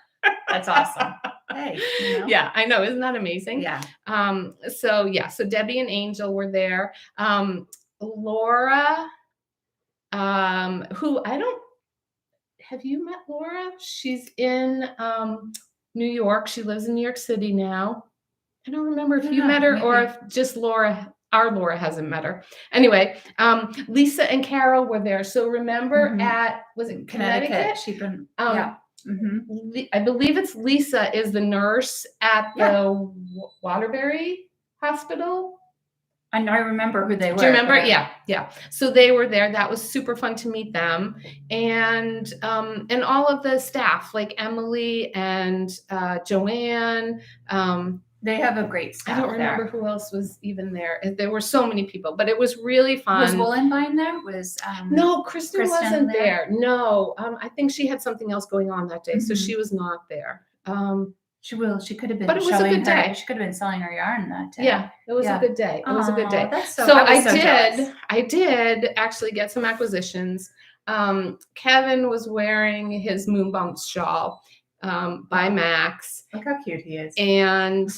That's awesome. Hey. You know? Yeah, I know. Isn't that amazing? Yeah. So Debbie and Angel were there. Laura, who have you met Laura? She's in New York. She lives in New York City now. I don't remember if you met her or if just our Laura hasn't met her. Anyway, Lisa and Carol were there. So remember was it Connecticut? She's been, I believe it's Lisa is the nurse at the Waterbury Hospital. I remember who they were. Do you remember? Yeah. So they were there. That was super fun to meet them, and all of the staff, like Emily and Joanne. They have a great staff. I don't remember who else was even there. There were so many people, but it was really fun. Was Woolenvine there? No, Kristen wasn't there. No, I think she had something else going on that day, so she was not there. She could have been. But it was a good day. She could have been selling her yarn that day. Yeah, it was a good day. It was a good day. That's I did actually get some acquisitions. Kevin was wearing his Moonbumps shawl by Max. Look how cute he is. And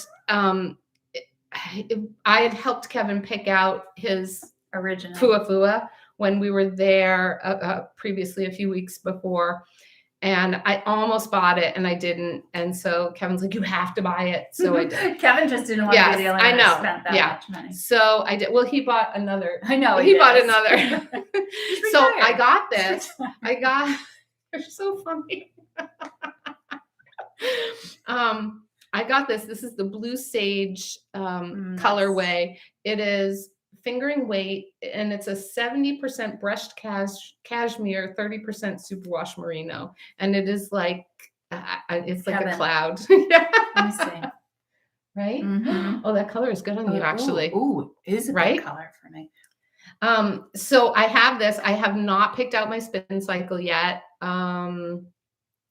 I had helped Kevin pick out his Original. Fuwa when we were there previously a few weeks before. And I almost bought it and I didn't. And so Kevin's like, you have to buy it. So I did. Kevin just didn't want to be the only one that spent that much money. So I did. Well, he bought another. I know. He bought another. So I got this. They're so funny. I got this. This is the Blue Sage colorway. It is fingering weight, and it's a 70% brushed cashmere, 30% superwash merino, and it is like it's like a cloud. Yeah. Let me see. Right? Mm-hmm. Oh, that color is good on you, actually. Ooh, is a good color for me. So I have this. I have not picked out my spin cycle yet.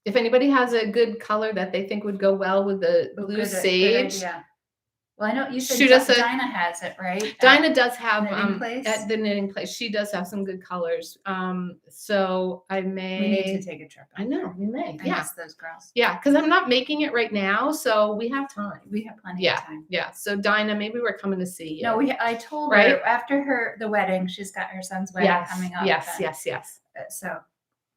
If anybody has a good color that they think would go well with the Blue Sage. Well, I know you said Dinah has it, right? Dinah does have at the knitting place. She does have some good colors. So I may. We need to take a trip. I know we may. I miss those girls. Yeah, because I'm not making it right now, so we have time. We have plenty of time. Yeah. So Dinah, maybe we're coming to see you. No, I told her after the wedding, she's got her son's wedding coming up. Yes. So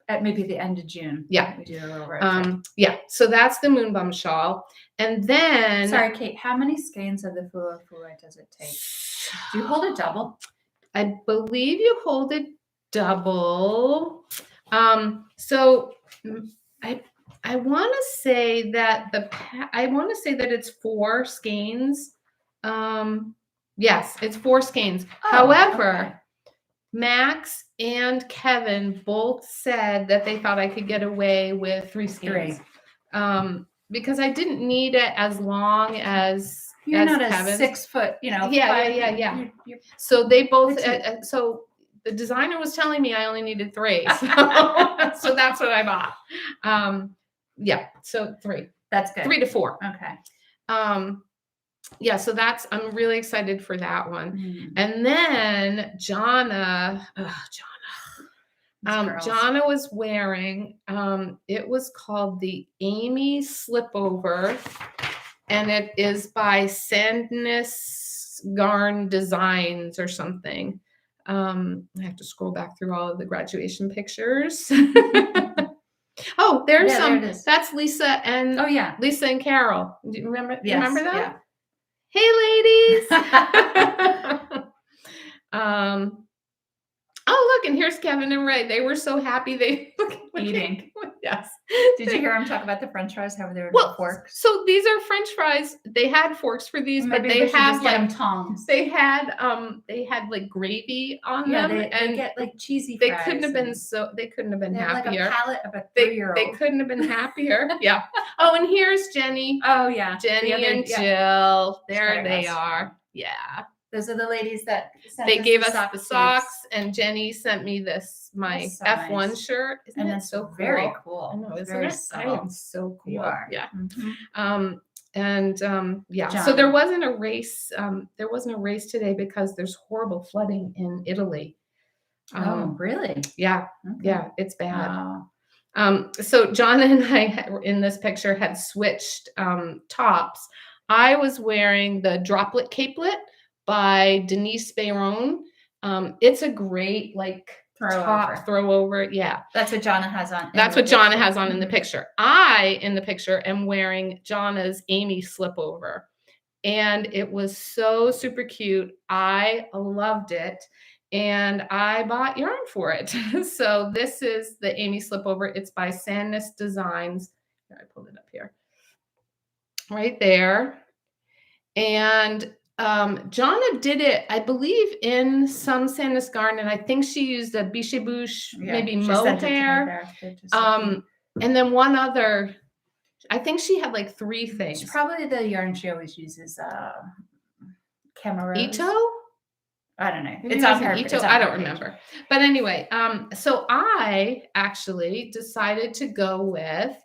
at maybe the end of June. Yeah. We do a little road trip. Yeah. So that's the Moonbum shawl. And then sorry, Kate, how many skeins of the Fuwa does it take? Do you hold it double? I believe you hold it double. So I want to say that it's 4 skeins. Yes, it's 4 skeins. However, Max and Kevin both said that they thought I could get away with 3 skeins. Because I didn't need it as long as you're not Kevin's. A 6 foot, Yeah. So they both. So the designer was telling me I only needed 3, so that's what I bought. So 3. That's good. 3 to 4. Okay. So I'm really excited for that one. And then Jonna was wearing, it was called the Amy Slipover, and it is by Sandnes Garn Designs or something. I have to scroll back through all of the graduation pictures. Oh, there's some. That's Lisa and Lisa and Carol. Do you remember? Yes, remember that? Yeah. Hey, ladies. Oh, look, and here's Kevin and Ray. They were so happy. They eating. Yes. Did you hear them talk about the French fries? How they were forks? So these are French fries. They had forks for these, but they have like tongs. They had like gravy on them, and they get like cheesy. They couldn't have been happier. Like a palate of a 3-year-old. They couldn't have been happier. Yeah. Oh, and here's Jenny. Oh yeah, Jenny and Jill. There they are. Yeah. Those are the ladies that they gave us the socks, and Jenny sent me my F1 shirt. Isn't that so cool? Very cool. I know, isn't it? I am so cool. You are. Yeah. Mm-hmm. So there wasn't a race. There wasn't a race today because there's horrible flooding in Italy. Oh, really? Yeah. Okay. Yeah, it's bad. Wow. So John and I in this picture had switched tops. I was wearing the Droplet Capelet by Denise Bayron. It's a great throw over. Yeah. That's what Jonna has on. That's what Jonna has on in the picture. I, in the picture, am wearing Jonna's Amy Slipover. And it was so super cute. I loved it. And I bought yarn for it. So this is the Amy Slipover. It's by Sandnes Designs. Here, I pulled it up here. Right there. And Jonna did it, I believe, in some Sandnes Garn, and I think she used a Biche Bouche, maybe mohair. And then one other, I think she had like 3 things. It's probably the yarn she always uses, Camarose. Ito? I don't know. It's on her. Ito? I don't remember. But anyway, so I actually decided to go with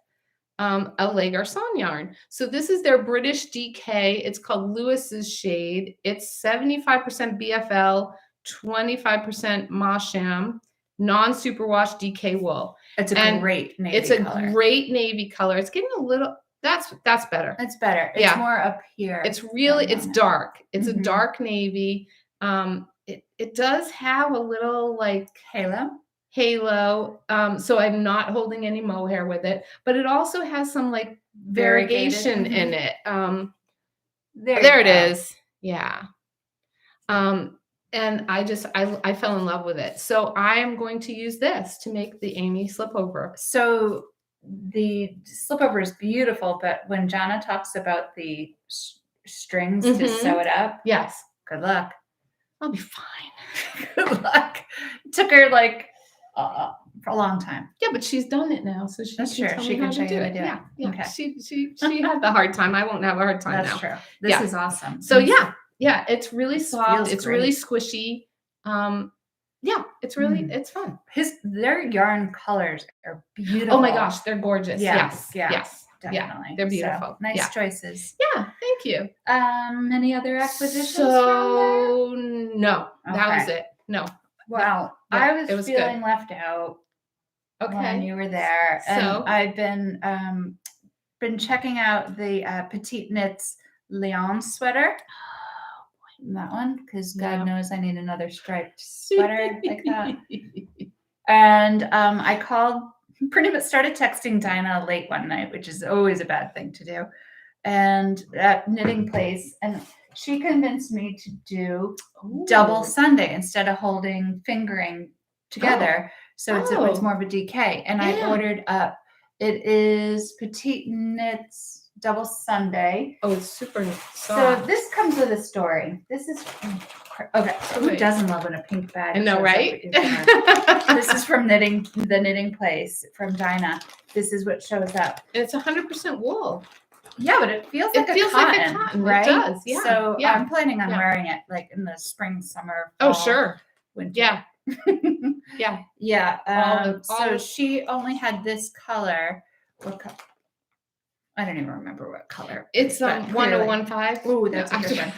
a Le Garcon yarn. So this is their British DK. It's called Lewis's Shade. It's 75% BFL, 25% Masham, non-superwash DK wool. It's a great navy color. Great navy color. It's getting a little, That's better. It's better. It's Yeah. more up here. It's really, it's dark. It's a Mhm. dark navy. It does have a little like halo. So I'm not holding any mohair with it, but it also has some like variegation in it. There it is. Yeah. And I fell in love with it. So I am going to use this to make the Amy Slipover. So the Slipover is beautiful, but when Jana talks about the strings to sew it up, yes, good luck. I'll be fine. Good luck. It took her like for a long time. Yeah, but she's done it now, so she That's can true. tell She me can how show to you do how it. to do it. Yeah. Okay. She had the hard time. I won't have a hard time That's now. true. This is awesome. So yeah, it's really soft. Feels It's great. really squishy. Yeah, it's really it's fun. Their yarn colors are beautiful. Oh my gosh, they're gorgeous. Yes. Definitely. They're beautiful. So, nice choices. Yeah, thank you. Any other acquisitions So from there? no, that was it. No. Well, Yeah, I was feeling left out when you were there, and So I've been checking out the Petite Knits Lyon sweater. That one, because God knows I need another striped sweater like that. And I pretty much started texting Dinah late one night, which is always a bad thing to do, and at Knitting Place, and she convinced me to do double Sunday instead of fingering together. So it's more of a DK. And I ordered up. It is Petite Knits double Sunday. Oh, it's super soft. So this comes with a story. This is okay. Who doesn't love when a pink bag? I know, right? This is from the Knitting Place from Dinah. This is what shows up. And it's 100% wool. Yeah, but it feels like a cotton, right? It does. Yeah. So I'm planning on wearing it like in the spring, summer, fall, sure. winter. Yeah. Yeah. So she only had this color. What color? I don't even remember what color. It's 1015. Oh, that's a good one.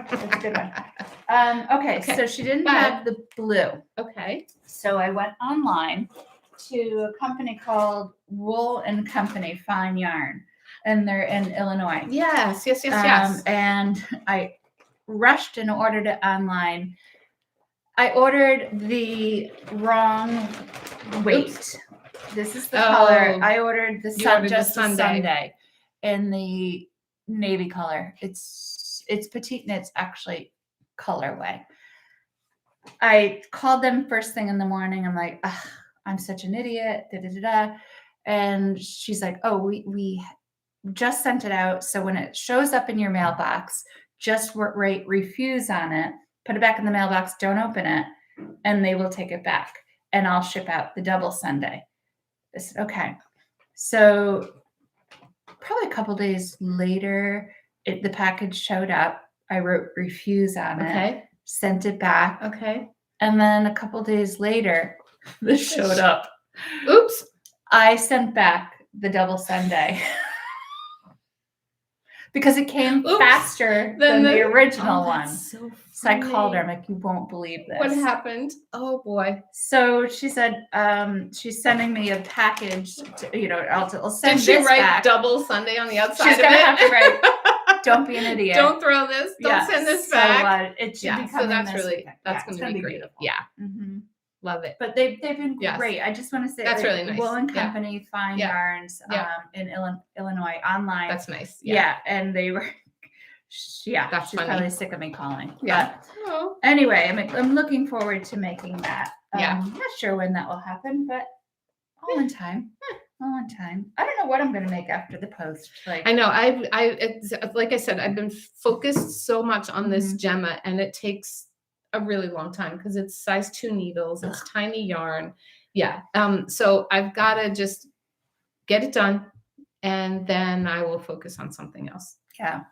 That's a good one. Okay, so she didn't have the blue. Okay. So I went online to a company called Wool and Company Fine Yarn, and they're in Illinois. Yes. And I rushed and ordered it online. I ordered the wrong weight. Oops. This is the color. I ordered the Sunday in the navy color. It's Petite Knits actually colorway. I called them first thing in the morning. I'm like, I'm such an idiot. And she's like, oh, we just sent it out. So when it shows up in your mailbox, just write refuse on it, put it back in the mailbox, don't open it, and they will take it back. And I'll ship out the double Sunday. I said, okay. So probably a couple days later, the package showed up. I wrote refuse on it, sent it back. Okay. And then a couple days later, this showed up. Oops. I sent back the double Sunday because it came faster than the original one. So I called her. I'm like, you won't believe this. What happened? Oh boy. So she said she's sending me a package. I'll send this back. Did she write double Sunday on the outside? She's gonna have to write. Don't be an idiot. Don't throw this. Don't send this back. It should be coming. So that's going to be great. Beautiful. Yeah. Mm-hmm. Love it. But they've been great. I just want to say that's really nice. Wool and Company Fine Yarns in Illinois online. That's nice. Yeah, and they were. That's she's probably sick of me calling. Yeah. But anyway, I'm looking forward to making that. Not sure when that will happen, but all in time. All in time. I don't know what I'm going to make after the post. I know. It's, like I said, I've been focused so much on this Gemma, and it takes a really long time because it's size 2 needles. It's tiny yarn. Yeah. So I've got to just get it done, and then I will focus on something else. Yeah.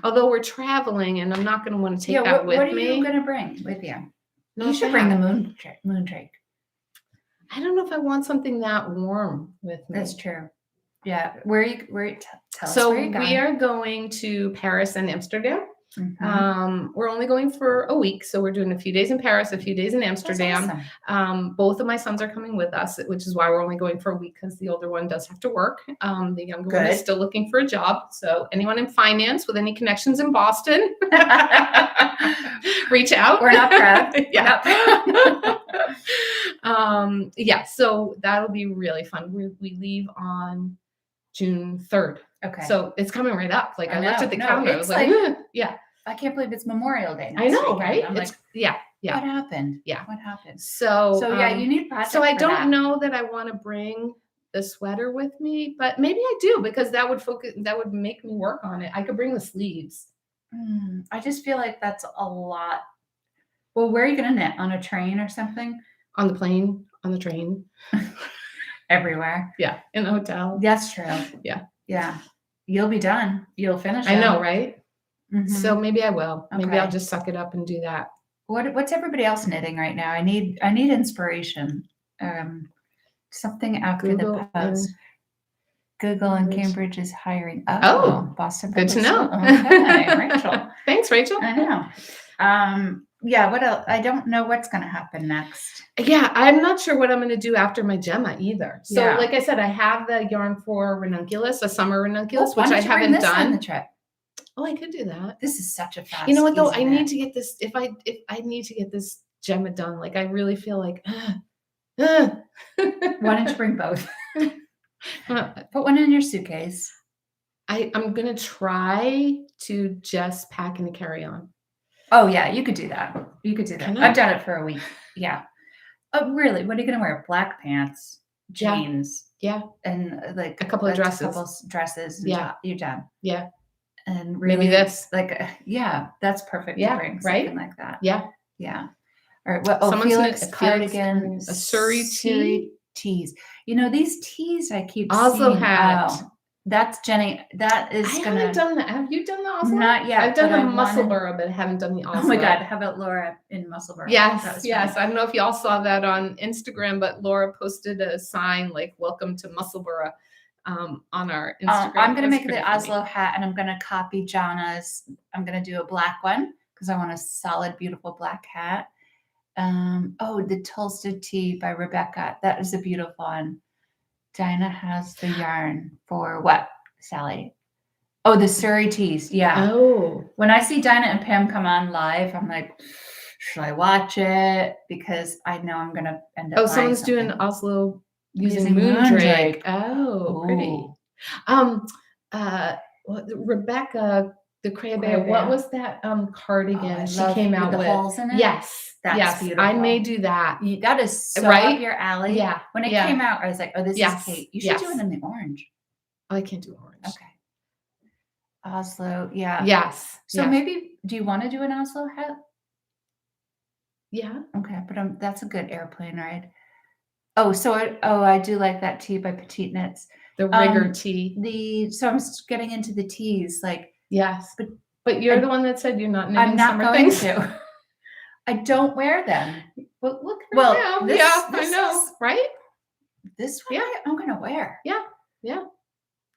Although we're traveling, and I'm not going to want to take that with me. What are you going to bring with you? You should bring the Moondrake. I don't know if I want something that warm with me. That's true. Yeah. Where are you? Tell us so where you're going. We are going to Paris and Amsterdam. Mhm. We're only going for a week, so we're doing a few days in Paris, a few days in That's Amsterdam. awesome. Both of my sons are coming with us, which is why we're only going for a week because the older one does have to work. The younger one is Good. still looking for a job. So anyone in finance with any connections in Boston, reach out. We're not proud. Yeah. We're not proud. Yeah, so that'll be really fun. We leave on June 3rd. Okay. So it's coming right up. Like I I looked know. at the No, calendar. I it's was like, yeah. I can't believe it's Memorial Day. I next know, weekend. right? I'm It's like, yeah. what happened? Yeah. What happened? So yeah, you need projects. So I for don't that. know that I want to bring the sweater with me, but maybe I do because that would make me work on it. I could bring the sleeves. I just feel like that's a lot. Well, where are you going to knit? On a train or something? On the plane, on the train. Everywhere. Yeah, in the hotel. That's true. Yeah. Yeah. You'll be done. You'll finish. I know, right? Mhm. So maybe I will. Maybe I'll Okay. just suck it up and do that. What's everybody else knitting right now? I need inspiration. Something after Google the post. Google and Cambridge is hiring. Oh, Boston. good to know. Okay, Rachel. Thanks, Rachel. I know. Yeah, what else? I don't know what's going to happen next. Yeah, I'm not sure what I'm going to do after my Gemma either. So, Yeah. like I said, I have the yarn for Ranunculus, a summer Ranunculus, Why which don't I you bring haven't this on the done. trip? Oh, I could do that. This is such a fast. You know what though? easy I need knit. to get this. If I need to get this Gemma done, like I really feel like. Why Why don't you bring both? Put one in your suitcase. I'm gonna try to just pack in a carry-on. Oh yeah, you could do that. You could do that. Can I? I've done it for a week. Yeah. Oh really? What are you gonna wear? Black pants, jeans, Yeah, and like a couple of dresses. And Yeah. you're done. Yeah, And really, maybe this. like yeah, that's perfect Yeah, to bring right? something like that. Yeah. Yeah. All right. Well, Someone's Felix knit- cardigan, a Surrey tee. tees. You know these tees I keep Oslo seeing. hat. Oh, that's Jenny. That is I gonna. haven't done that. Have you done the Oslo? Not yet. I've done but the I wanted- Musselburgh, but I haven't done the Oslo. Oh my God! How about Laura in Musselburgh? That Yes, was yes. fun. I don't know if y'all saw that on Instagram, but Laura posted a sign like "Welcome to Musselburgh" on our Instagram. I'm gonna It was make pretty the funny. Oslo hat, and I'm gonna copy Jana's. I'm gonna do a black one because I want a solid, beautiful black hat. The Tulsa Tea by Rebecca. That is a beautiful one. Dinah has the yarn for what, Sally? Oh, the Surrey teas. Yeah. Oh, When I see Dinah and Pam come on live, I'm like, should I watch it? Because I know I'm gonna end up. oh, buying someone's doing something. Oslo using Using Moondrake. Moondrake. Oh, pretty. Ooh. Rebecca, the Crabbe, Crabbe. what was that cardigan I she love came with out the with? holes in it. Yes, That's yes, beautiful. I may do that. That is so Right? up your alley. Yeah, When it yeah. came out, I was like, oh, this Yes, is Kate. You should do yes. it in the orange. Oh, I can't do orange. Okay. Oslo, yeah. Yes. So yes. maybe, do you want to do an Oslo hat? Yeah. Okay, but that's a good airplane ride. Oh, so I do like that tea by Petite Knits. The rigger tea. So I'm getting into the teas, like Yes. But you're the one that said you're not knitting I'm not summer going things. to. I don't wear them. Well, look at Well, her now. this- Yeah, this I know, is- right? This one Yeah. I'm gonna wear. Yeah.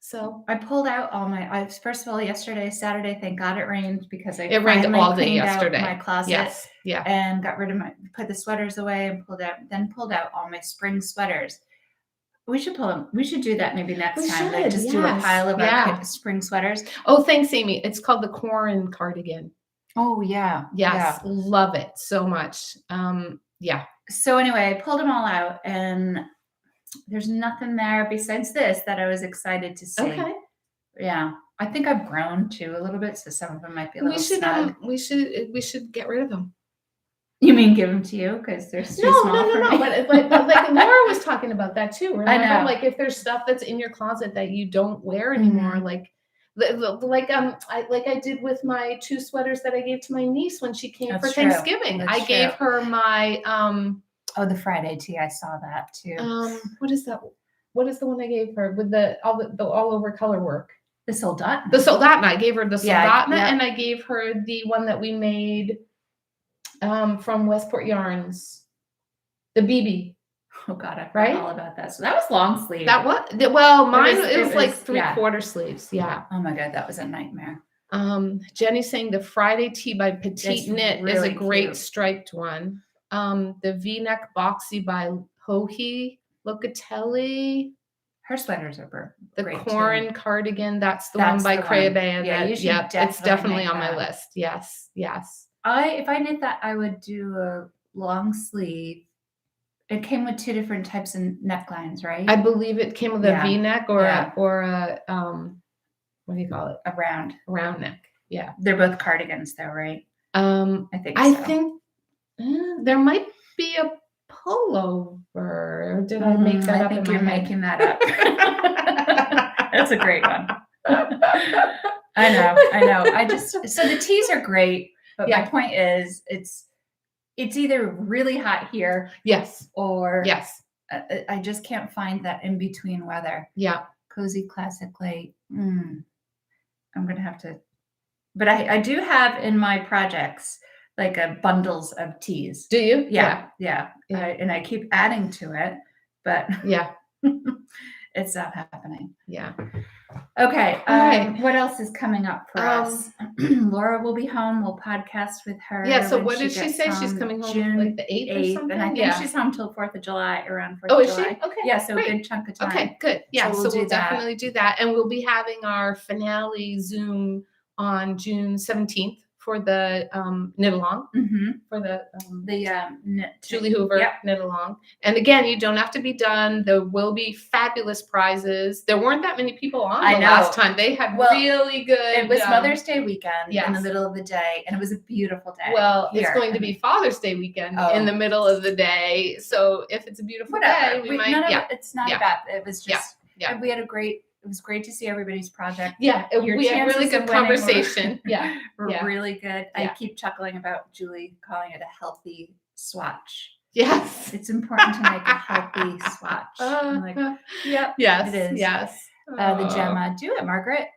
So I pulled out all my. First of all, Saturday, thank God it rained because I it rained finally all day cleaned out yesterday. my closet. Yes. Yeah. And got rid of put the sweaters away and pulled out all my spring sweaters. We should pull them. We should do that maybe next We time. Like should, just do a yes, pile of yeah. our spring sweaters. Oh, thanks, Amy. It's called the Corn cardigan. Oh yeah. Yes. Love it so much. Yeah. So anyway, I pulled them all out and there's nothing there besides this that I was excited to see. Okay. Yeah. I think I've grown too a little bit, so some of them might be a little snug. We should get rid of them. You mean give them to you because they're too small for me? But like Laura was talking about that too. Remember? I know. Like if there's stuff that's in your closet that you don't wear anymore, like I did with my 2 sweaters that I gave to my niece when she came That's for true. Thanksgiving. That's I gave true. her my the Friday tea. I saw that too. what is that? What is the one I gave her with the all over color work? The Soldat. The Soldatna. I gave her the Soldatna, Yeah. and I gave her the one that we made from Westport Yarns, the BB. Oh God, I forgot Right? all about that. So that was long sleeve. That what? Well, mine was- it was like yeah. 3/4 sleeves. Yeah. Oh my God, that was a nightmare. Jenny's saying the Friday tee by Petite It's Knit is really a great cute. striped one. The V-neck boxy by Hohi Locatelli. Her sweaters are The great corn too. cardigan, that's the That's one by the one. Crayabea. Yeah, you should it's definitely make on my that. list. Yes, yes. If I knit that, I would do a long sleeve. It came with 2 different types of necklines, right? I believe it came with a Yeah. V-neck or Yeah. a what do you call it? A round. A round neck. Yeah. They're both cardigans though, right? I think I so. think there might be a pullover. Or did I make that up? I think in you're my head? making that up. That's a great one. I know. So the tees are great, but my point is it's either really hot here, yes, or yes. I just can't find that in between weather. Yeah. Cozy classic light. I'm gonna have to, but I do have in my projects like bundles of teas. Do you? Yeah. Yeah. I keep adding to it, but yeah, it's not happening. Yeah. Okay. All right. What else is coming up for us? Laura will be home. We'll podcast with her. Yeah. So when what did she say? She's home, coming home June like the 8th or something? and I think she's home till 4th of July, around 4th Oh, of is July. she? Okay. Yeah, so great. a good chunk of time. Okay, good. Yeah, So so we'll we'll do that. definitely do that. And we'll be having our finale Zoom on June 17th for the knit along, for the Julie Hoover knit along. And again, you don't have to be done. There will be fabulous prizes. There weren't that many people on last time. They had really good. It was Mother's Day weekend in the yes. middle of the day, and it was a beautiful day. Well, it's going to be Father's Day weekend in the middle of the day. So if it's a beautiful day, we might. It's not bad. It was just. Yeah. We had it was great to see everybody's project. Yeah, we had really good conversation. Were really good. I keep chuckling about Julie calling it a healthy swatch. Yes. It's important to make a healthy swatch. I'm like, yep. Yes. It is. Yes. The Gemma. Do it, Margaret.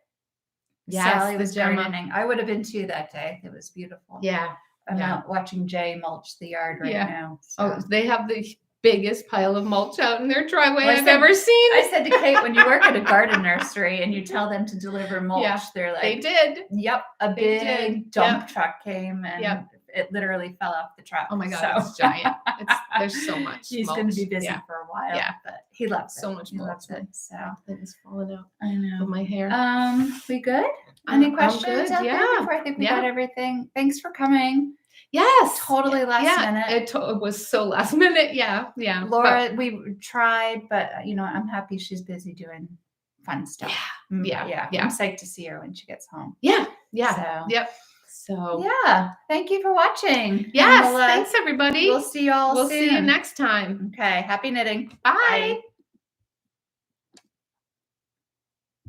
Yes. Sally was gardening. I would have been too that day. It was beautiful. Yeah. I'm out watching Jay mulch the yard right now. So. Oh, they have the biggest pile of mulch out in their driveway I've ever seen. I said to Kate, when you work at a garden nursery and you tell them to deliver mulch, they're like, they did. Yep. A big dump truck came and it literally fell off the truck. Oh my God, it's giant. There's so much. He's going to be busy for a while. Yeah. But he loves it. So much mulch. Loves it. So things falling out. I know. Of my hair. We good? Any questions out there before I think we got everything? Thanks for coming. Yes. Totally last minute. It was so last minute. Yeah. Laura, we tried, but I'm happy she's busy doing fun stuff. Yeah. I'm psyched to see her when she gets home. Yeah. So thank you for watching. Yes. Thanks everybody. We'll see y'all soon. See you next time. Okay. Happy knitting. Bye.